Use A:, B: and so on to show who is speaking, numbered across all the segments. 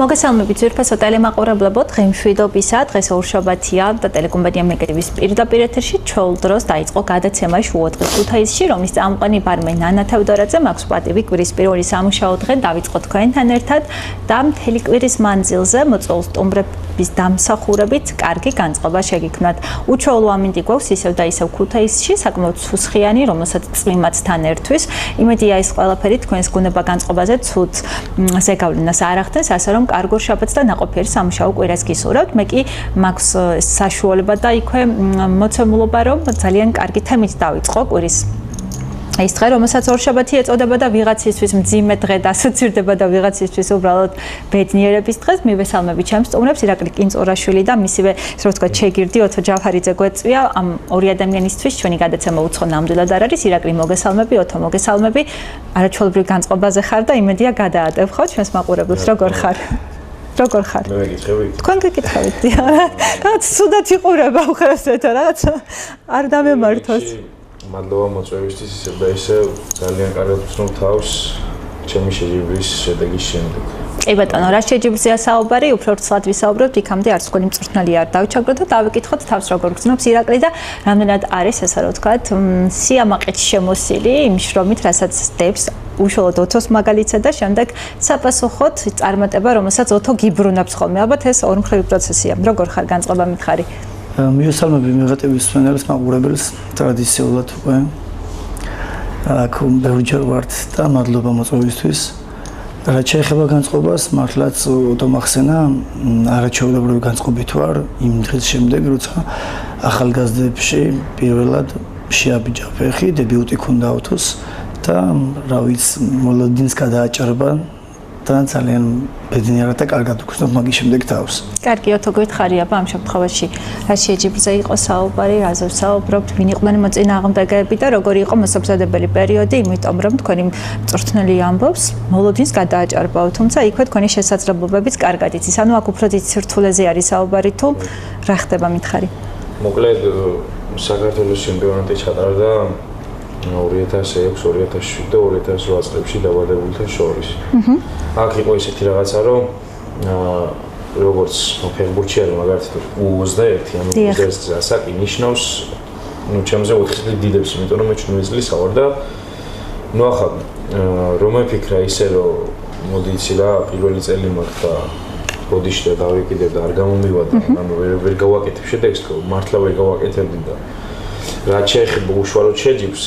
A: მოგესალმებით ძვირფასო ტელემაყურებლებო, დღე მშვიდობისა, დღეს ორშაბათია და ტელეკომპანია მეგრების პირდაპირ ეთერში ჩვეულ დროს დაიწყო გადაცემა შუადღის ქუთაისში, რომლის წამყვანი ბარმენ ნანა თევდორაძე მაქვს პატივი კვირის პირველი სამუშაო დღე დავიწყო თქვენთან ერთად და მთელი კვირის მანძილზე მოწვეულ სტუმრების დამსახურებით კარგი განწყობა შეგიქმნათ. უჩვეულო ამინდი გვაქვს ისევ და ისევ ქუთაისში, საკმაოდ სუსხიანი, რომელსაც წვიმაც თან ერთვის. იმედია ის ყველაფერი თქვენს გუნება განწყობაზე ცუდ ზეგავლენას არ ახდენს, ასე რომ კარგ შაბათს და ნაყოფიერ სამუშაო კვირას გისურვებთ. მე კი მაქვს საშუალება და იქვე მოცემულობა, რომ ძალიან კარგი თემით დავიწყო კვირის ის დღე, რომელსაც ორშაბათი ეწოდება და ვიღაცისთვის მძიმე დღე და ასოცირდება და ვიღაცისთვის უბრალოდ ბედნიერების დღეს. მივესალმები ჩემს სტუმრებს, ირაკლი კინწორაშვილი და მისივე, ასე რომ ვთქვათ, შეგირდი ოთო ჯავჰარიძე გვეწვია. ამ ორი ადამიანისთვის ჩვენი გადაცემა უცხო ნამდვილად არ არის. ირაკლი მოგესალმები, ოთო მოგესალმები. არაჩვეულებრივ განწყობაზე ხარ და იმედია გადაატებ ხო ჩვენს მაყურებელს, როგორ ხარ? როგორ ხარ?
B: მე გეკითხებით.
A: თქვენ გეკითხებით. რაღაც ცუდად იყურება უხერხეთ რაღაც არ დამემართოს.
B: მადლობა მოწვევისთვის, ისევ და ისევ ძალიან კარგად ვცნობ თავს ჩემი შეჯიბრის შედეგის შემდეგ.
A: კი ბატონო, რა შეჯიბრზეა საუბარი, უფრო ვრცლად ვისაუბროთ, იქამდე არც თქვენი მწვრთნელი არ დავჩაგროთ და დავიკითხოთ თავს როგორ გრძნობს ირაკლი და რამდენად არის, ასე რომ ვთქვათ, სიამაყით შემოსილი იმ შრომით, რასაც დებს უშუალოდ ოთოს მაგალითსა და შემდეგ საპასუხოდ წარმატება, რომელსაც ოთო გიბრუნებს ხოლმე. ალბათ ეს ორმხრივი პროცესია. როგორ ხარ განწყობა მითხარი?
C: მივესალმები მიღწევის სვენერს მაყურებელს ტრადიციულად უკვე აქ ბევრჯერ ვართ და მადლობა მოწვევისთვის. რაც შეეხება განწყობას, მართლაც დომახსენა არაჩვეულებრივი განწყობით ვარ იმ დღის შემდეგ, როცა ახალგაზრდებში პირველად შეაბიჯა ფეხი, დებიუტი ქონდა ოთოს და რა ვიცი, მოლოდინს გადააჭარბა და ძალიან ბედნიერად და კარგად ვგრძნობ მაგის შემდეგ თავს.
A: კარგი, ოთო გითხარი აბა ამ შემთხვევაში რა შეჯიბრზე იყო საუბარი, რაზე ვსაუბრობთ, ვინ იყვნენ მოწინააღმდეგეები და როგორი იყო მოსაბზადებელი პერიოდი, იმიტომ რომ თქვენი მწვრთნელი ამბობს, მოლოდინს გადააჭარბაო, თუმცა იქვე თქვენი შესაძლებლობებიც კარგად იცის. ანუ აქ უფრო დიდ სირთულეზე არის საუბარი თუ რა ხდება მითხარი?
B: მოკლედ საქართველოს ჩემპიონატი ჩატარდა 2006, 2007 და 2008 წლებში დაბადებულთა შორის. აქ იყო ისეთი რაღაცა, რომ როგორც ფეხბურთში არის მაგალითად U21, ანუ 21 გზასაკი ნიშნავს, ჩემზე 4 წელი დიდებს, იმიტომ რომ მე 8 წლის ვარ და ახლა რომ მეფიქრა ისე, რომ მოდი იცი რა, პირველი წელი მაქვს და ბოდიში და დავიკიდებ და არ გამომივადა, ანუ ვერ გავაკეთებ შედეგს, მართლა ვერ გავაკეთებდი და რაც შეეხება უშუალოდ შეჯიბრს,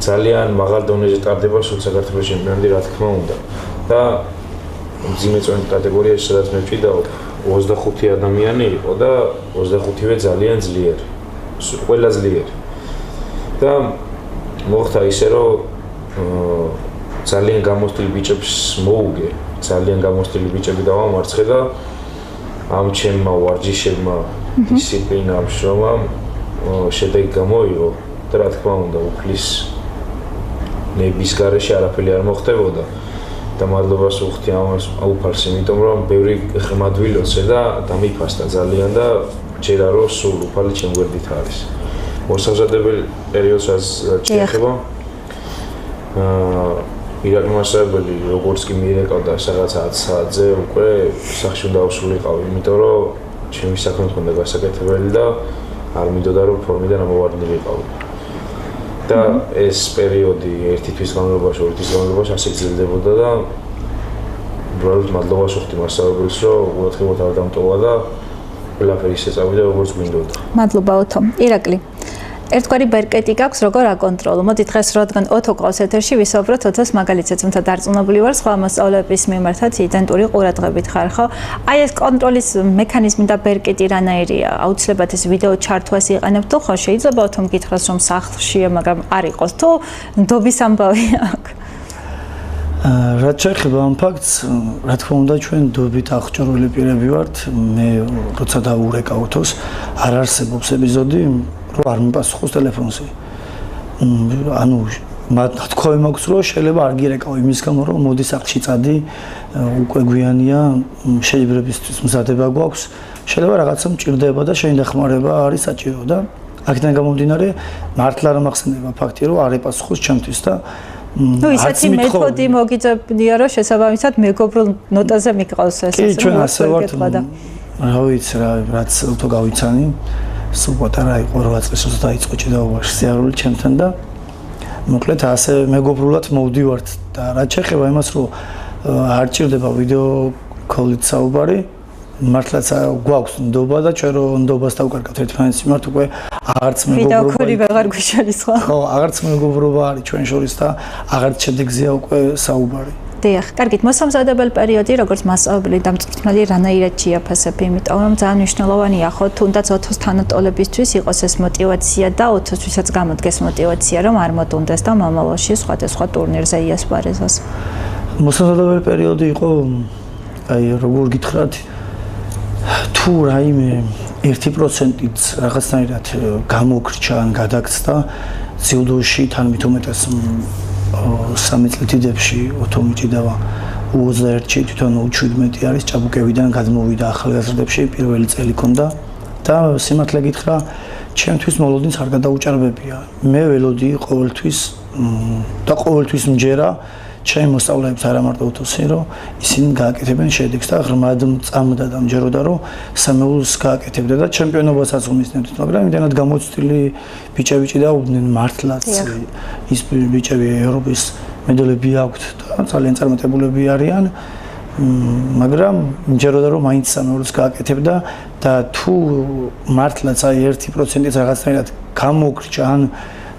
B: ძალიან მაღალ დონეზე ტარდება სულ საქართველოს ჩემპიონატი, რა თქმა უნდა. და მძიმე წვენის კატეგორიაში, სადაც მე ვჭიდაო, 25 ადამიანი იყო და 25-ვე ძალიან ძლიერი. ყველა ძლიერი. და მოხდა ისე, რომ ძალიან გამოსტილი ბიჭებს მოუგე, ძალიან გამოსტილი ბიჭები დავამარცხე და ამ ჩემმა ვარჯიშებმა, დისციპლინამ, შრომამ შედეგი გამოიღო და რა თქმა უნდა, უფლის ნების გარეშე არაფერი არ მოხდებოდა და მადლობას ვუხდი აუფარს, იმიტომ რომ ბევრი ხმადვილოცე და დამიფასდა ძალიან და ჯერა რომ სულ უფალი ჩემ გვერდით არის. მოსამზადებელი პერიოდსაც შეეხება ირაკლი მასწავლებელი როგორც კი მიირეკავდა სადღაც 10 საათზე უკვე სახში უნდა ავსულიყავი, იმიტომ რომ ჩემი საქმე მქონდა გასაკეთებელი და არ მინდოდა რომ ფორმიდან ამოვარდნილიყავი. და ეს პერიოდი ერთი თვის განმავლობაში, ორი თვის განმავლობაში ასე გრძელდებოდა და უბრალოდ მადლობას ვუხდი მასწავლებელს, რომ ყურადღებოთ არ დამტოვა და ყველაფერი ისე წავიდა, როგორც მინდოდა.
A: მადლობა ოთო. ირაკლი, ერთგვარი ბერკეტი გაქვს, როგორ აკონტროლო? მოდი დღეს რადგან ოთო ყავს ეთერში, ვისაუბროთ ოთოს მაგალითზე, თუმცა დარწმუნებული ვარ, სხვა მასწავლებლების მიმართაც იდენტური ყურადღებით ხარ, ხო? აი ეს კონტროლის მექანიზმი და ბერკეტი რანაირია? აუცილებლად ეს ვიდეო ჩართვას იყენებ თუ ხო? შეიძლება ოთომ გითხრას, რომ სახლშია, მაგრამ არ იყოს თუ ნდობის ამბავი აქვს?
C: რაც შეეხება ამ ფაქტს, რა თქმა უნდა, ჩვენ ნდობით აღჭურვილი პირები ვართ. მე როცა დავურეკა ოთოს, არ არსებობს ეპიზოდი, რომ არ მიპასუხოს ტელეფონზე. ანუ თქვენ მაქვს რომ შეიძლება არ გირეკავ იმის გამო რომ მოდი სახლში წადი, უკვე გვიანია შეჯიბრებისთვის მზადება გვაქვს. შეიძლება რაღაცა მჭირდება და შენი დახმარება არის საჭირო და აქედან გამომდინარე მართლა არ მახსენდება ფაქტი რომ არ ეპასუხოს ჩემთვის და
A: ნუ ისეთი მეთოდი მოგიწევია, რომ შესაბამისად მეგობრულ ნოტაზე მიყავს ეს
C: კი, ჩვენ ასე ვართ. რა ვიცი რა, რაც თუ გავიცანი, სულ პატარა იყო 8 წელს როცა დაიწყო ჭიდაობაში სიარული ჩემთან და მოკლედ ასე მეგობრულად მოვდივართ და რაც შეეხება იმას, რომ არ ჭირდება ვიდეო კოლით საუბარი, მართლაც გვაქვს ნდობა და ჩვენ რო ნდობას დავკარგავთ ერთმანეთს მიმართ უკვე აღარც მეგობრობა.
A: ვიდეო კოლი ვეღარ გვიშალის ხო?
C: ხო, აღარც მეგობრობა არის ჩვენ შორის და აღარც შედეგზეა უკვე საუბარი.
A: დიახ, კარგით, მოსამზადებელ პერიოდი, როგორც მასწავლებელი და მწვრთნელი რანაირად შეაფასებ, იმიტომ რომ ძალიან მნიშვნელოვანია ხო, თუნდაც ოთოს თანატოლებისთვის იყოს ეს мотиваცია და ოთოსთვისაც გამოდგეს мотиваცია, რომ არ მოდუნდეს და მომავალში სხვადასხვა ტურნირზე იასპარეზოს.
C: მოსამზადებელ პერიოდი იყო, აი როგორ გითხრათ, თუ რაიმე 1%-იც რაღაცნაირად გამოგრჩა ან გადაგცდა ძიუდოში თან მით უმეტეს 3 წლის დიდებში ოთომი ჭიდავა U21-ში თვითონ U17 არის ჭაბუკებიდან გადმოვიდა ახალგაზრდებში პირველი წელი ქონდა და სიმართლე გითხრა ჩემთვის მოლოდინს არ გადაუჭარბებია მე ველოდი ყოველთვის და ყოველთვის მჯერა ჩემ მოსწავლეებს არა მარტო ოთოსი რომ ისინი გააკეთებენ შედეგს და ღრმად წამდა და მჯეროდა რომ სამეულს გააკეთებდა და ჩემპიონობასაც უმისნებდით მაგრამ იმდენად გამოცდილი ბიჭები ჭიდაობდნენ მართლაც ის ბიჭები ევროპის მედალები აქვთ და ძალიან წარმატებულები არიან მაგრამ მჯეროდა რომ მაინც სამეულს გააკეთებდა და თუ მართლაც აი 1%-იც რაღაცნაირად გამოგრჩა ან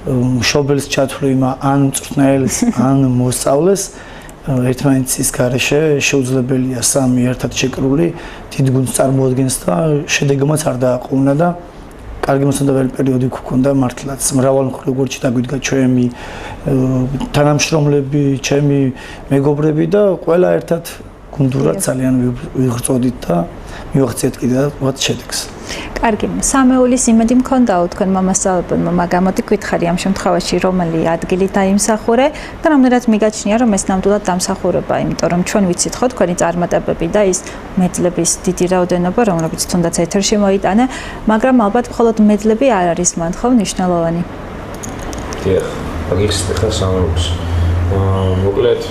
C: მშობელს ჩათვლიმა ან მწვრთნელს ან მოსწავლეს ერთმანეთის გარეშე შეუძლებელია სამი ერთად შეკრული დიდ გუნდს წარმოადგენს და შედეგმაც არ დააყოვნა და კარგი მოსამზადებელი პერიოდი გქონდა მართლაც მრავალმხრივ როგორც დაგვიდგა ჩვენი თანამშრომლები, ჩემი მეგობრები და ყველა ერთად გუნდურად ძალიან ვიღწოდით და მივახციეთ კიდევ შედეგს.
A: კარგი, სამეულის იმედი მქონდაო თქვენმა მასწავლებელმა, მაგრამ მოდი გითხარი ამ შემთხვევაში რომელი ადგილი დაიმსახურე და რამდენად მიგაჩნია რომ ეს ნამდვილად დამსახურება, იმიტომ რომ ჩვენ ვიცით ხო თქვენი წარმატებები და ის მედლების დიდი რაოდენობა, რომლებიც თუნდაც ეთერში მოიტანე, მაგრამ ალბათ მხოლოდ მედლები არ არის მან ხო მნიშვნელოვანი.
B: დიახ, აგიხსნით ხა სამეულს. მოკლედ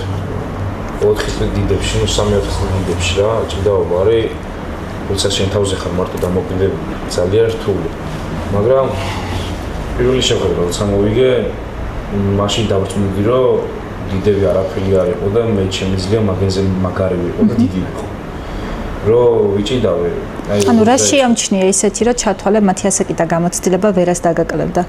B: 4 წლის დიდებში, 3-4 წლის დიდებში რა, ჭიდაობა არის როცა შენ თავზე ხარ მარტო დამოკიდებული ძალიან რთული მაგრამ პირველი შეხედვა როცა მოვიგე მაშინ დავწუნდი რომ დიდები არაფერი არ იყო და მე შემიძლია მაგენზე მაგარი ვიყო და დიდი ვიყო რომ ვიჭიდავე
A: ანუ რა შეამჩნია ისეთი რომ ჩათვალე მათი ასე კიდე გამოცდილება ვერას დაგაკლებდა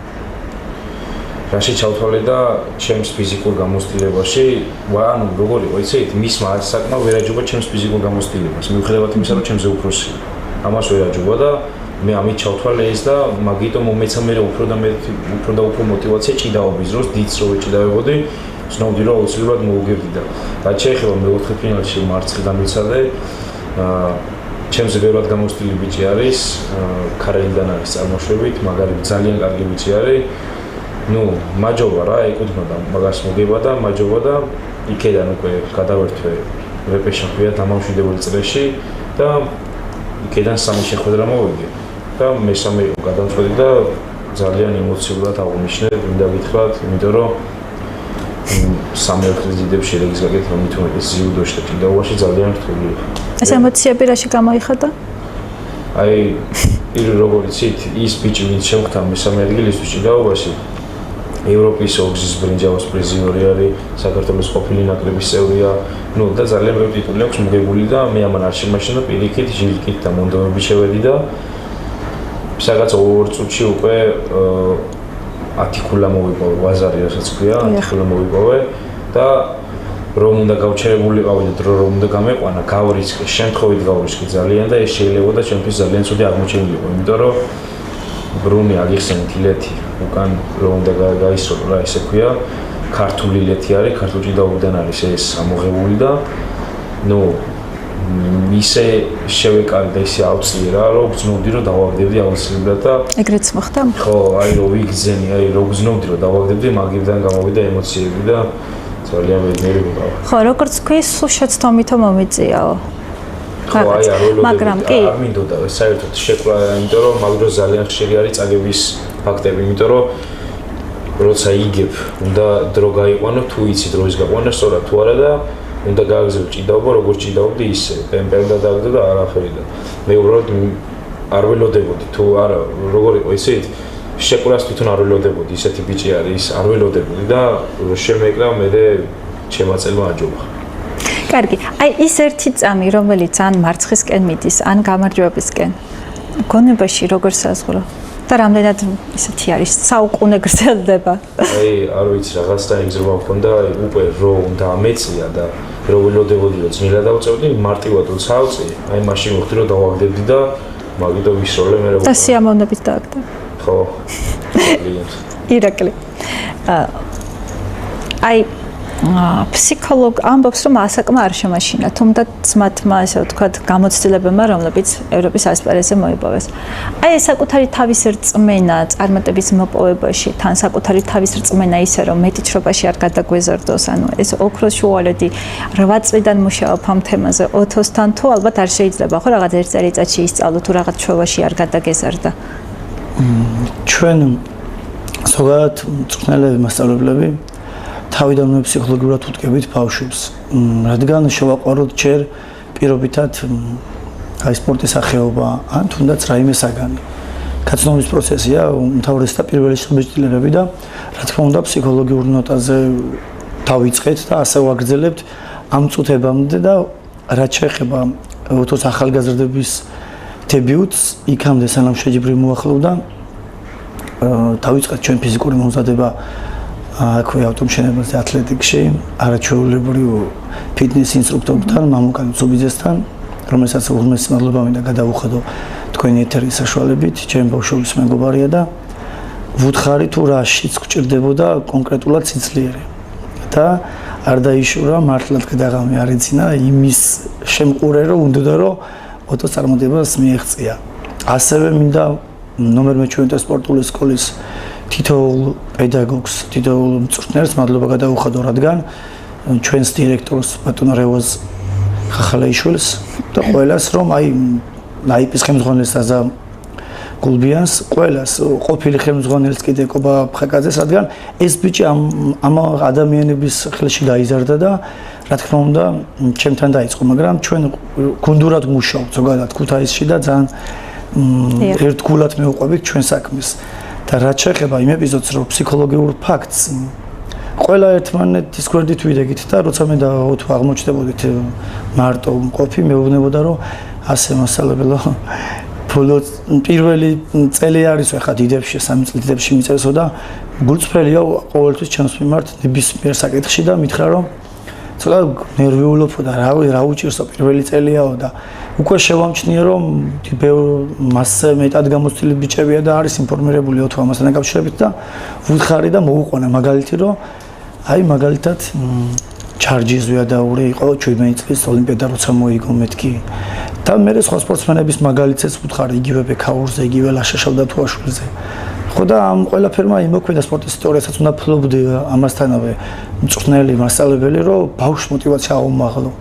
B: რაში ჩავთვალე და ჩემს ფიზიკურ გამოცდილებაში ანუ როგორ იყო იცით მისმა საკმაო ვერაჯობა ჩემს ფიზიკურ გამოცდილებას მიუხედავად იმისა რომ ჩემზე უფროსია ამას ვერაჯობა და მე ამით ჩავთვალე ეს და მაგიტომ მომეცა მე უფრო და უფრო мотиваცია ჭიდაობის დროს დიდს რო ვეჭიდავებოდი ვცნობდი რომ აუცილებლად მოვუგებდი და რაც შეეხება მე-4 ფინალში მარცხიდან ვიცადე ჩემზე ბევრად გამოცდილი ბიჭი არის ქარელიდან არის წარმოშობით მაგარი ძალიან კარგი ბიჭი არის ну, მაჯობა რა, ეკუთვნოდა მაგას მოგება და მაჯობა და იქედან უკვე გადავერთვე ვეპეშაქვია დამამშვიდებელი წრეში და იქედან სამი შეხვედრა მოვიგე და მესამე იყო გადამწყვეტი და ძალიან ემოციურად აღნიშნე, მინდა გითხრათ, იმიტომ რომ 3-4 წლის დიდებს შედეგის გაკეთება მით უმეტეს ზიუდოში და ჭიდაობაში ძალიან რთული იყო.
A: ეს ემოციები რაში გამოიხატა?
B: აი, როგორც იცით, ის ბიჭი ვინც შემხთა მესამე ადგილისთვის ჭიდაობაში ევროპის ოქზის ბრინჯაოს პრიზიორი არის, საქართველოს ყოფილი ნაკრების წევრია, ну და ძალიან ბევრი ტიტული აქვს მოგებული და მე ამან არ შემაშინა პირიქით, ჟილკით და მონდომები შევედი და სადაც 2 წუთში უკვე 10 ქულა მოვიპოვე, ვაზარი რასაც ქვია, 10 ქულა მოვიპოვე და რომ უნდა გავჩერებულიყავი და დრო რომ უნდა გამეყვანა, გავრისკე, შემთხვევით გავრისკე ძალიან და ეს შეიძლება და ჩემთვის ძალიან ცუდი აღმოჩენილი იყო, იმიტომ რომ ბრუნი აგიხსენეთ ილეთი უკან რომ უნდა გაისროლო რა ესე ქვია ქართული ილეთი არის ქართული ჭიდაობიდან არის ეს ამოღებული და ნუ ისე შევეკარი და ისე ავწიე რა რომ გძნობდი რომ დავაგდებდი აუცილებლად და
A: ეგრეც მოხდა
B: ხო აი რომ ვიგზენი აი რომ გძნობდი რომ დავაგდებდი მაგიდან გამოვიდა ემოციები და ძალიან ბედნიერი ვიყავ
A: ხო როგორც თქვი სულ შეცდომითო მომიწიაო მაგრამ კი
B: არ მინდოდა საერთოდ შეკლა იმიტომ რომ მაგ დროს ძალიან ხშირი არის წაგების ფაქტები იმიტომ რომ როცა იგებ, უნდა დრო გაიყვანო, თუ იცი დროის გაყვანა სწორად თუ არა და უნდა გააგზავნო ჭიდაობა, როგორც ჭიდაობდი ისე, ტემპი უნდა დააგდო და არაფერი და მე უბრალოდ არ ველოდებოდი თუ არა, როგორ იყო ისეთ შეკვრას თვითონ არ ველოდებოდი, ისეთი ბიჭი არის, არ ველოდებოდი და შემეკრა მე შემაწელმა აჯობა.
A: კარგი, აი ის ერთი წამი, რომელიც ან მარცხისკენ მიდის, ან გამარჯვებისკენ, გონებაში როგორ საზღვრო? და რამდენად ისეთი არის, საუკუნე გრძელდება.
B: აი, არ ვიცი, რაღაცა იგზრობა მქონდა, უკვე რო უნდა ამეწია და რო ველოდებოდი რომ ძნელა დავწევდი, მარტივად რო წავწი, აი მაშინ ვხვდი რომ დავაგდებდი და მაგიტო ვისროლე მე
A: და სიამოვნებით დააგდა.
B: ხო.
A: ირაკლი. აი ფსიქოლოგ ამბობს რომ ასაკმა არ შემაშინა, თუმცა ძმათმა ასე ვთქვათ გამოცდილებებმა, რომლებიც ევროპის ასპარეზზე მოიპოვეს. აი ეს საკუთარი თავის რწმენა წარმატების მოპოვებაში, თან საკუთარი თავის რწმენა ისე რომ მეტიჩრობაში არ გადაგვეზარდოს, ანუ ეს ოქროს შუალედი 8 წლიდან მუშაობ ამ თემაზე 4-თან თუ ალბათ არ შეიძლება, ხო რაღაც ერთ წელიწადში ისწავლო თუ რაღაც ჩვევაში არ გადაგეზარდა.
C: ჩვენ ზოგადად მწვრთნელები, მასწავლებლები თავიდანვე ფსიქოლოგიურად ვუდგებით ბავშვებს, რადგან შევაყვაროთ ჯერ პირობითად აი სპორტის სახეობა, ან თუნდაც რაიმე საგანი. გაცნობის პროცესია, უმთავრესად პირველი შეგრძელებები და რა თქმა უნდა ფსიქოლოგიურ ნოტაზე დავიწყეთ და ასე ვაგრძელებთ ამ წუთებამდე და რაც შეეხება თოს ახალგაზრდების დებიუტს, იქამდე სანამ შეჯიბრი მოახლოვდა, დავიწყეთ ჩვენ ფიზიკური მომზადება აქვე ავტომშენებელზე ათლეტიკში, არაჩვეულებრივ ფიტნეს ინსტრუქტორთან, მამუკან ცუბიძესთან, რომელსაც უღმესი მადლობა მინდა გადავუხადო თქვენი ეთერის საშუალებით, ჩემი ბავშვობის მეგობარია და ვუთხარი თუ რაშიც გჭირდებოდა კონკრეტულად სიძლიერე. და არ დაიშურა მართლაც გადაღამი არ ეცინა იმის შემყურე რომ უნდა რომ ოტოს წარმოდებას მიეღწია. ასევე მინდა ნომერ მეჩვენეთ სპორტული სკოლის თითოეულ პედაგოგს, თითოეულ მწვრთნელს მადლობა გადაუხადო, რადგან ჩვენს დირექტორს ბატონ რევაზ ხახალაიშვილს და ყველას რომ აი ნაიპის ხელმძღვანელს აზა გულბიანს, ყველას ყოფილი ხელმძღვანელს კიდე კობა ფხაკაძეს, რადგან ეს ბიჭი ამ ადამიანების ხელში გაიზარდა და რა თქმა უნდა ჩემთან დაიწყო, მაგრამ ჩვენ გუნდურად მუშაობთ ზოგადად ქუთაისში და ძალიან ერთგულად მივყვებით ჩვენ საქმეს. და რაც შეეხება იმ ეპიზოდს, რომ ფსიქოლოგიურ ფაქტს ყველა ერთმანეთის გვერდით ვიდეგით და როცა მე თუ აღმოჩნდებოდით მარტო მყოფი, მეუბნებოდა რომ ასე მასალებელო ბოლო პირველი წელი არის ახლა დიდებში 3 წლის დიდებში მიწერსო და გულწრფელია ყოველთვის ჩემს მიმართ ნებისმიერ საკითხში და მითხრა რომ ცოტა ნერვიულობ და რა უჭირსო პირველი წელიაო და უკვე შევამჩნია რომ მასზე მეტად გამოცდილი ბიჭებია და არის ინფორმირებული ოთო ამასთან დაკავშირებით და ვუთხარი და მოუყვანა მაგალითი რომ აი მაგალითად ჩარჯის ვიადაური იყო 17 წლის ოლიმპიადა როცა მოიგო მეთქი და მე სხვა სპორტსმენების მაგალითებს ვუთხარი იგივე ბექაურზე იგივე ლაშაშავ და თუაშვილზე ხო და ამ ყველაფერმა იმოქმედა სპორტის თეორიასაც უნდა ფლობდი ამასთანავე მწვრთნელი მასწავლებელი რომ ბავშვს მოტივაცია აუმაღლო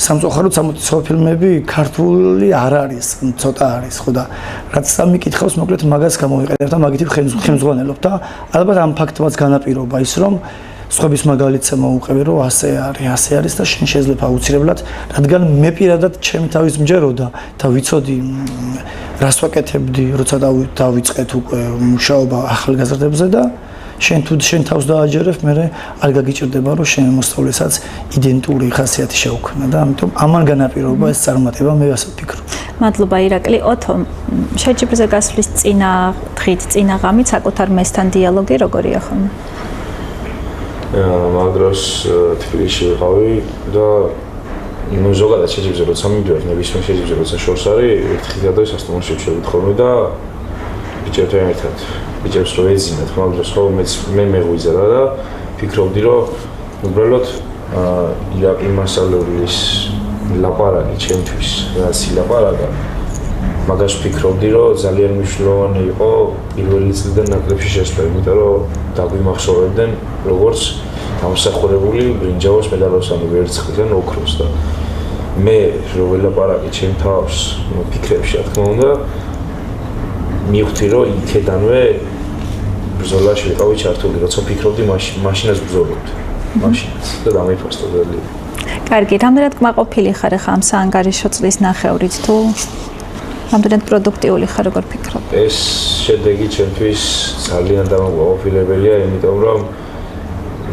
C: სამწუხაროდ სამოწესო ფილმები ქართული არ არის ცოტა არის ხო და რაც სამიკითხავს მოკლედ მაგას გამოვიყენებ და მაგითი ხელმძღვანელობ და ალბათ ამ ფაქტმაც განაპირობა ის რომ სხვების მაგალითს მოუყევი რომ ასე არის და შენ შეიძლება აუცილებლად რადგან მე პირადად ჩემი თავის მჯეროდა და ვიცოდი რას ვაკეთებდი როცა დავიწყეთ უკვე მუშაობა ახალგაზრდებზე და შენ თუ შენ თავს დააჯერებ მე არ გაგიჭირდება რომ შენ მოსწავლესაც იდენტური ხასიათი შეუქმნა და ამიტომ ამან განაპირობა ეს წარმატება მე ასე ვფიქრობ. მადლობა
A: ირაკლი. ოთო შეჯიბრზე გასვლის წინა დღით წინა ღამით საკუთარ მესთან დიალოგი როგორია ხოლმე?
B: მაგდროს თბილისში ვიყავი და ნუ ზოგადად შეჯიბრზე როცა მივიდოდი ნებისმიერ შეჯიბრზე როცა შორს არის ერთხელ გადავი სასტუმროში ვშევით ხოლმე და ბიჭებთან ერთად ბიჭებს რო ეძინათ მაგდროს ხო მე მეღვიძა და ფიქრობდი რომ უბრალოდ ირაკლი მასწავლებლის ლაპარაკი ჩემთვის რაც ილაპარაკა მაგას ვფიქრობდი რომ ძალიან მნიშვნელოვანი იყო პირველი წლიდან ნაკრებში შესვლა იმიტომ რომ დაგვიმახსოვრებდნენ როგორც დამსახურებული ბრინჯაოს მედალოს ანუ ვერცხლიდან ოქროს და მე რო ველაპარაკი ჩემ თავს ფიქრებში რა თქმა უნდა მივხვდი რომ იქედანვე ბრძოლაში ვიყავი ჩართული, როცა ვფიქრობდი მაშინაც ბრძოლობდი. მაშინაც და დამიფასტო ძელი.
A: კარგი, რამდენად კმაყოფილი ხარ ახლა ამ საანგარიშო წლის ნახევრით თუ რამდენად პროდუქტიული ხარ, როგორ ფიქრობ?
B: ეს შედეგი ჩემთვის ძალიან დამაკმაყოფილებელია, იმიტომ რომ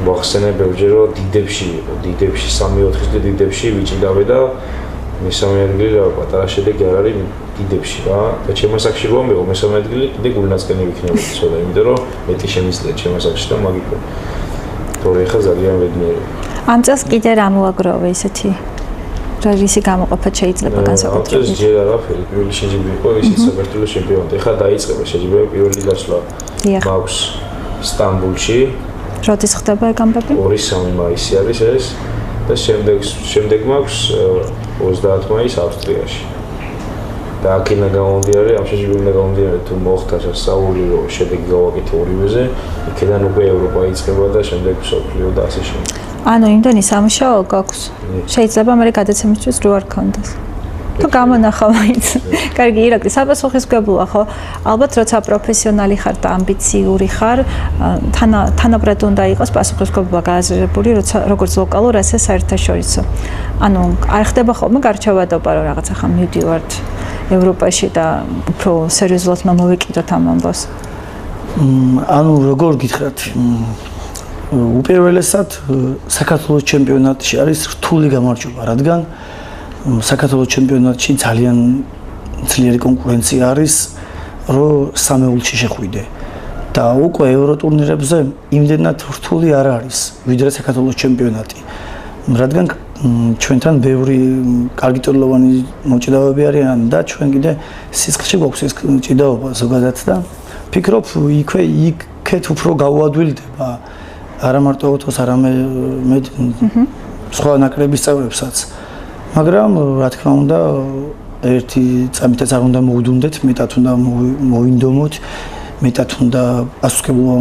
B: მოახსენე ბევრჯერ რომ დიდებში 3-4 დიდებში ვიჭიდავე და მესამე ადგილი რა პატარა შედეგი არ არის დიდებში რა და ჩემო საკში რომ მეო მესამე ადგილი კიდე გულნაწყენი ვიქნებოდი ცოტა, იმიტომ რომ მეტი შემიძლია ჩემო საკში და მაგიკო. თორე ხა ძალიან ბედნიერი.
A: ამ წელს კიდე რა მოაგროვე ისეთი რისი გამოყოფა შეიძლება განსაკუთრებით?
B: ეს ჯერ არაფერი, პირველი შეჯიბრი იყო ისიც საქართველოს ჩემპიონატი. ხა დაიწყება შეჯიბრება პირველი დაშლა. მაქვს სტამბულში.
A: როდის ხდება ეგ ამბები?
B: 2-3 მაისი არის ეს და შემდეგ მაქვს 30 მაისს ავსტრიაში. და აქედან გამომდინარე, ამ შეჯიბრებიდან გამომდინარე თუ მოხდა სასწაული რომ შედეგი გავაკეთე ორივეზე, იქიდან უკვე ევროპა იწყება და შემდეგ მსოფლიო და ასე შემდეგ.
A: ანუ იმდენი სამუშაო გაქვს. შეიძლება მე გადაცემისთვის რო არ ქონდეს. თუ გამონახავ მაინც. კარგი, ირაკლი, საპასუხისმგებლოა ხო? ალბათ როცა პროფესიონალი ხარ და ამბიციური ხარ, თანაბრად უნდა იყოს პასუხისმგებლობა გააზრებული, როცა როგორც ლოკალურ, ასე საერთაშორისო. ანუ არ ხდება ხოლმე გარჩევადობა, რომ რაღაც ახლა მივდივართ ევროპაში და უფრო სერიოზულად მომოვიკიდოთ ამ ამბავს.
C: ანუ როგორ გითხრათ? უპირველესად საქართველოს ჩემპიონატში არის რთული გამარჯვება, რადგან საქართველოს ჩემპიონატში ძალიან ძლიერი კონკურენცია არის, რომ სამეულში შეხვიდე. და უკვე ევროტურნირებზე იმდენად რთული არ არის, ვიდრე საქართველოს ჩემპიონატი. რადგან ჩვენთან ბევრი კარგი ტურნიროვანი მოჭიდავეები არიან და ჩვენ კიდე სიცხეში გვაქვს ეს ჭიდაობა ზოგადად და ფიქრობ იქეთ უფრო გავუადვილდება არა მარტო ოთოს, არამედ სხვა ნაკრების წევრებსაც. მაგრამ რა თქმა უნდა, ერთი წამითაც არ უნდა მოვუდუნდეთ, მეტად უნდა მოვინდომოთ, მეტად უნდა პასუხისმგებლობა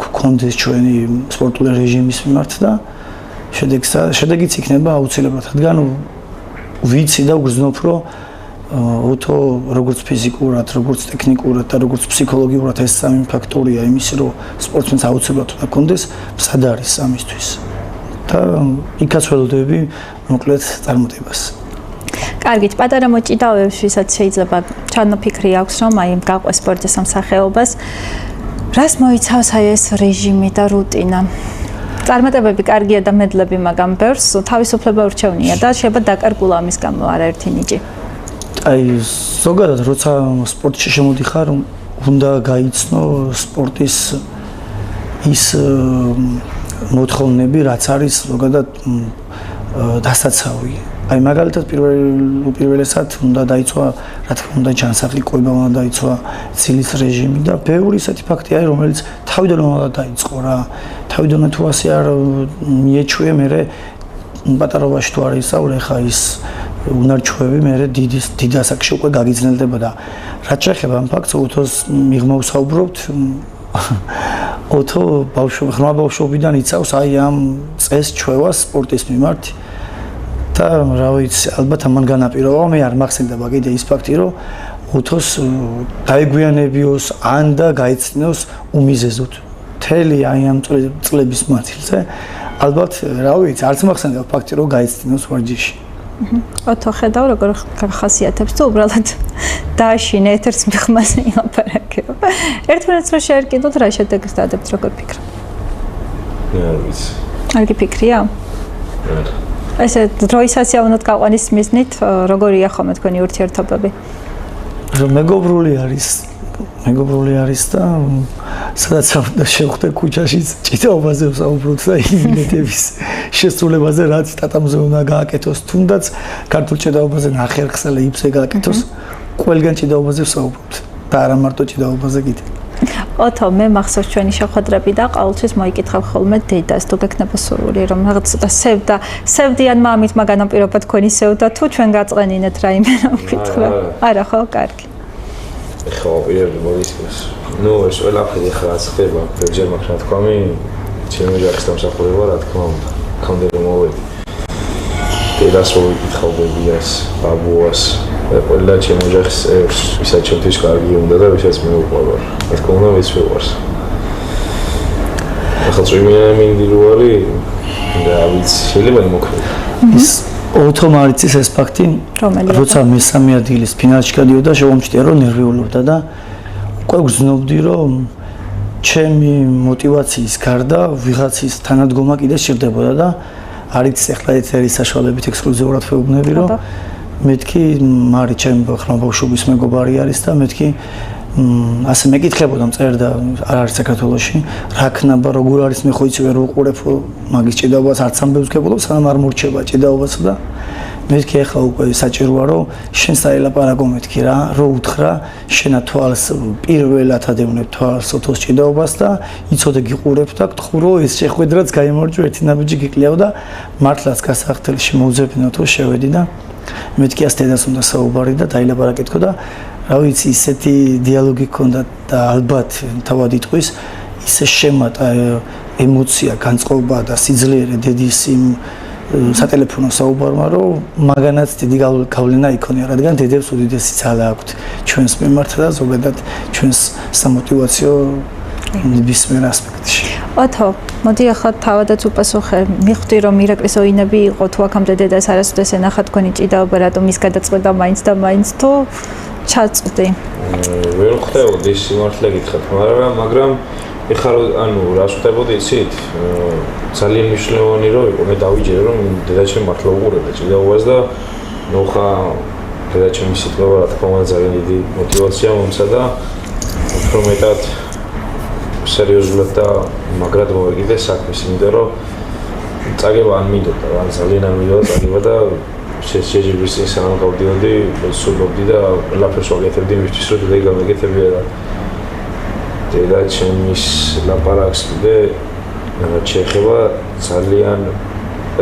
C: გქონდეს ჩვენი სპორტული რეჟიმის მიმართ და შედეგიც იქნება აუცილებლად, რადგან ვიცი და ვგრძნობ, რომ ოთო როგორც ფიზიკურად, როგორც ტექნიკურად და როგორც ფსიქოლოგიურად ეს სამი ფაქტორია იმის, რომ სპორტსმენს აუცილებლად უნდა გქონდეს, მსად არის ამისთვის. და იქაც ველოდები მოკლედ წარმატებას.
A: კარგით, პატარა მოჭიდავეებს, ვისაც შეიძლება ჩანაფიქრი აქვს, რომ აი გაყვეს სპორტის ამ სახეობას, რას მოიცავს აი ეს რეჟიმი და რუტინა? წარმატებები კარგია და მედლები, მაგრამ ბევრს თავისუფლება ურჩევნია და შეიძლება დაკარგულა ამის გამო არაერთი ნიჭი.
C: აი ზოგადად როცა სპორტში შემოდიხარ, უნდა გაიცნო სპორტის ის მოთხოვნები, რაც არის ზოგადად დასაცავი. აი მაგალითად პირველესად უნდა დაიცვა, რა თქმა უნდა, ჯანსაღი კვება უნდა დაიცვა, ცილის რეჟიმი და ბევრი ისეთი ფაქტი არის, რომელიც თავიდან უნდა დაიწყო რა. თავიდან თუ ასე არ მიეჩვე, მე პატარობაში თუ არ ისწავლე, ხა ის უნარჩვევი მე დიდ ასაკში უკვე გაგიძნელდება და რაც შეეხება ამ ფაქტს, ოთოს მიღმა ვსაუბრობთ, ოთო ღრმა ბავშვობიდან იცავს აი ამ წეს ჩვევას სპორტის მიმართ და რა ვიცი, ალბათ ამან განაპირობა, მე არ მახსენდება კიდე ის ფაქტი, რომ ოთოს დაეგვიანებიოს ან და გაეცნიოს უმიზეზოდ მთელი აი ამ წლების მანძილზე, ალბათ რა ვიცი, არც მახსენდება ფაქტი, რომ გაეცნიოს ვარჯიში.
A: ოთო ხედავ როგორ ხასიათებს თუ უბრალოდ დააშინე ეთერს მიღმაზე ილაპარაკებ. ერთმანეთს რო შეერკიდოთ, რა შედეგს დადებთ, როგორ ფიქრობ?
B: არ ვიცი.
A: არ გიფიქრია? ესე დროისაცია უნდა გაყვანის მიზნით, როგორია ხოლმე თქვენი ურთიერთობები?
C: რომ მეგობრული არის და სადაც უნდა შევხვდე ქუჩაში ჭიდაობაზე ვსაუბრობთ და იმედების შესრულებაზე, რაც ტატამზე უნდა გააკეთოს, თუნდაც ქართულ ჭიდაობაზე ნახევარხსელეებზე გააკეთოს, ყველგან ჭიდაობაზე ვსაუბრობთ და არა მარტო ჭიდაობაზე კიდე.
A: ოთო, მე მახსოვს ჩვენი შეხვედრები და ყოველთვის მოიკითხავ ხოლმე დედას, თუ გექნება სურვილი, რომ რაღაც ცოტა სევდიან მამით, მაგრამ პირობა თქვენი სევდა, თუ ჩვენ გაწყენინეთ რაიმე რომ ვკითხო. არა ხო, კარგი.
B: ხო, პირველი მოგისმის. ნუ ეს ყველაფერი ხარ ხდება, ჯერ მაქვს რა თქვა, ჩემი ჯარის დამსახურება, რა თქმა უნდა, ქონდა რომ მოვედი. დედას მოვიკითხავ ბებიას, ბაბუას, ყველა ჩემი ჯარის ვისაც ჩემთვის კარგი უნდა და ვისაც მე უყვარვარ. რა თქმა უნდა, ვის ვიყვარს. ახლა წვიმიანი მინდირუარი და ვიცი შეიძლება იმოქმედა.
C: ის ოთო მარიცის ეს ფაქტი, როცა მესამე ადგილის ფინალში გადიოდა, შემომჭდია რომ ნერვიულობდა და უკვე გრძნობდი რომ ჩემი мотиваციის გარდა ვიღაცის თანადგომა კიდე სჭირდებოდა და არიც ახლა ეთერი საშუალებით ექსკლუზიურად ვეუბნები რომ მეთქი მარი ჩემი ხმაბავშვობის მეგობარი არის და მეთქი ასე მეკითხებოდა მწერდა არ არის საქართველოში რა ქნება როგორ არის მე ხო იცი ვერ ვუყურებ მაგის ჭიდაობას არც ამბებს გებულობ სანამ არ მორჩება ჭიდაობასა და მეთქი ახლა უკვე საჭიროა რომ შენ საელაპარაკო მეთქი რა რო უთხრა შენა თვალს პირველად ადევნებ თვალს ოთოს ჭიდაობას და იცოდე გიყურებ და გთხოვრო ეს შეხვედრაც გაიმარჯვე ერთი ნაბიჯი გიკლეო და მართლაც გასახდელში მოუძებნა თუ შევედი და მეთქი ას დედას უნდა საუბარი და დაილაპარაკე თქო და რა ვიცი ისეთი დიალოგი ქონდა და ალბათ თავად იტყვის ისე შემატა ემოცია განწყობა და სიძლიერე დედის იმ სატელეფონო საუბარმა რომ მაგანაც დიდი გავლენა იქონია რადგან დედებს უდიდესი ძალა აქვთ ჩვენს მიმართ და ზოგადად ჩვენს სამოტივაციო ნებისმიერ ასპექტში.
A: ოთო, მოდი ახლა თავადაც უპასუხე. მიხვდი რომ ირაკლის ოინები იყო თუ აქამდე დედას არასოდეს ენახა თქვენი ჭიდაობა რატომ ის გადაწყვეტა მაინც და მაინც თუ ჩაწვდი.
B: ვერ ხვდებოდი სიმართლე გითხრათ, მაგრამ ეხლა ანუ რას ვხვდებოდი იცით? ძალიან მნიშვნელოვანი რომ იყო მე დავიჯერე რომ დედაჩემ მართლა უყურებდა ჭიდაობას და ნუ ხა დედაჩემის სიტყვა რა თქმა უნდა ძალიან დიდი мотиваცია მომცა და უფრო მეტად სერიოზულად და მაგრად მოვეკიდე საქმეს, იმიტომ რომ წაგება არ მინდოდა, ან ძალიან არ მინდოდა წაგება და შეჯიბრის წინ სანამ გავდიოდი, სულობდი და ყველაფერს ვაკეთებდი მისთვის, რომ დედა გამეკეთებია და დედაჩემის ლაპარაკს კიდე რაც შეეხება ძალიან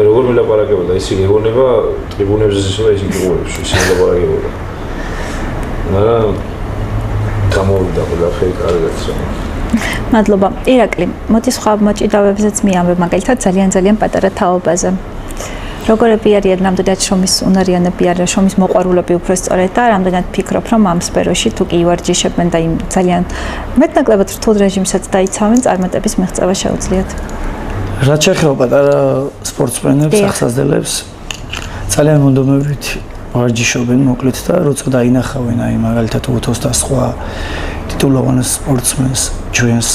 B: როგორ მილაპარაკებოდა, ისე გეგონება ტრიბუნებზე ისე გიყურებს, ისე მილაპარაკებოდა. მაგრამ გამოვიდა ყველაფერი კარგად რა.
A: მადლობა. ირაკლი, მოდი სხვა მოჭიდავებზეც მიამბე, მაგალითად ძალიან პატარა თაობაზე. როგორები არიან რამდენად შრომის უნარიანები არიან, შრომის მოყვარულები უფრო სწორედ და რამდენად ფიქრობ, რომ ამ სფეროში თუ კი ივარჯიშებენ და იმ ძალიან მეტნაკლებად რთულ რეჟიმსაც დაიცავენ, წარმატების მიღწევა შეუძლიათ.
C: რაც შეეხება პატარა სპორტსმენებს, აღსაზრდელებს, ძალიან მონდომებით ვარჯიშობენ მოკლედ და როცა დაინახავენ აი მაგალითად ოთოს და სხვა ტიტულოვან სპორტსმენს ჩვენს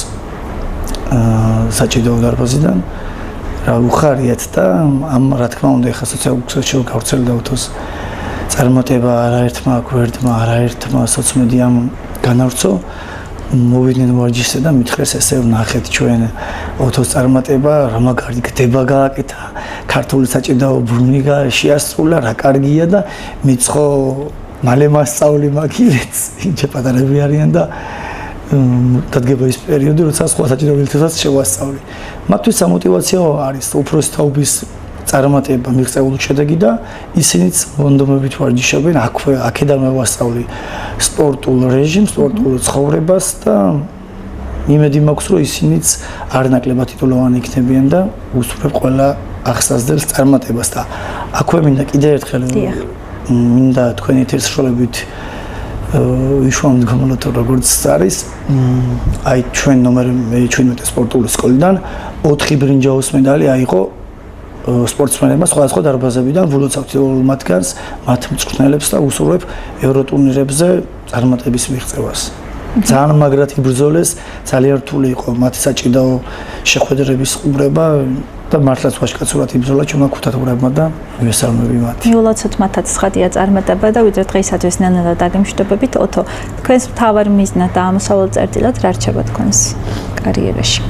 C: საჭიდაო დარბაზიდან რა უხარიათ და ამ რა თქმა უნდა ეხა სოციალურ გავრცელდა ოთოს წარმატება არაერთმა გვერდმა არაერთმა სოციმედიამ განავრცო მოვიდნენ ვარჯიშზე და მითხრეს ესე ვნახეთ ჩვენ ოთოს წარმატება რა მაგარი გდება გააკეთა ქართული საჭიდაო ბრუნი შეასრულა რა კარგია და მიწყო მალე მასწავლი მაგილეც ինչე პატარები არიან და დადგება ის პერიოდი როცა სხვა საჭიდაო ვილთასაც შევასწავლი მათთვის სამოტივაციო არის უფროსი თაობის წარმატება მიღწეული შედეგი და ისინიც მონდომებით ვარჯიშობენ აქვე აქედან ვასწავლი სპორტულ რეჟიმს სპორტულ ცხოვრებას და იმედი მაქვს რომ ისინიც არნაკლებად ტიტულოვანი იქნებიან და უსურვებ ყველა აღსაზრდელს წარმატებას და აქვე მინდა კიდევ ერთხელ მინდა თქვენი ეთერშროლებით ვიშვამდგომლოთ როგორც არის აი ჩვენ ნომერ 17 სპორტული სკოლიდან 4 ბრინჯაოს მედალი აიღო სპორტსმენებმა სხვადასხვა დარბაზებიდან ვულოცავთ მათგანს მათ მწვრთნელებს და უსურვებ ევროტურნირებზე წარმატების მიღწევას ძალიან მაგრად იბრძოლეს ძალიან რთული იყო მათი საჭიდაო შეხვედრების ყურება და მართლაც ვაჟკაცურად იბრძოლა ჩვენმა ქუთათურებმა და მივესალმები მათ.
A: მიულოცოთ მათაც ცხადია წარმატება და ვიდრე დღეისათვის ნანადად აგემშვიდობებით ოთო. თქვენს მთავარ მიზნად და ამოსავალ წერტილად რა რჩება თქვენს კარიერაში?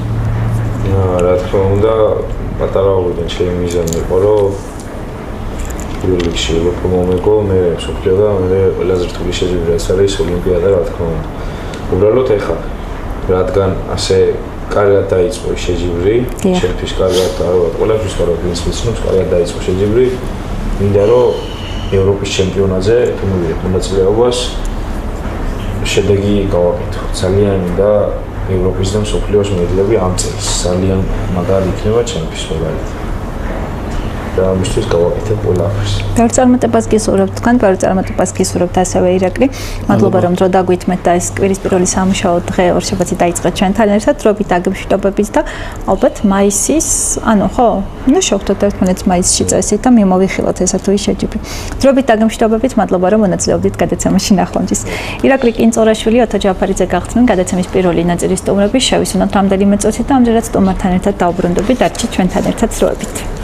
B: რა თქმა უნდა, პატარაობიდან ჩემი მიზანი იყო, რომ პირველ რიგში ევროპა მომეგო, მე მსოფლიო და მე ყველაზე რთული შეჯიბრი ეს არის ოლიმპიადა, რა თქმა უნდა. უბრალოდ ეხლა რადგან ასე კარგად დაიწყო შეჯიბრი, ჩემთვის კარგად არა, ყველაფერს კარგად ვიცნობ, კარგად დაიწყო შეჯიბრი. მინდა რომ ევროპის ჩემპიონატზე თუ მივიღებ მონაწილეობას, შედეგი გავაკეთო. ძალიან მინდა ევროპის და მსოფლიოს მედლები ამ წელს. ძალიან მაგარი იქნება ჩემთვის მაგალითად. და ამისთვის გავაკეთებ ყველაფერს.
A: ბევრ წარმატებას გისურვებთ თქვენ, ბევრ წარმატებას გისურვებთ ასევე ირაკლი. მადლობა რომ დრო დაგვითმეთ და ეს კვირის პირველი სამუშაო დღე ორშაბათი დაიწყეთ ჩვენთან ერთად, დროებით დაგემშვიდობებით და ალბათ მაისის, ხო, ნუ შევხვდეთ ერთმანეთს მაისში წესით და მიმოვიხილოთ ესა თუ ის შეჯიბი. დროებით დაგემშვიდობებით, მადლობა რომ მონაწილეობდით გადაცემაში ნახვამდის. ირაკლი კინწორაშვილი, ოთო ჯაფარიძე გახდნენ გადაცემის პირველი ნაწილის სტუმრები, შევისუნოთ რამდენიმე წუთი და ამჯერად სტუმართან ერთად დავბრუნდებით, დარჩით ჩვენთან ერთად დროებით.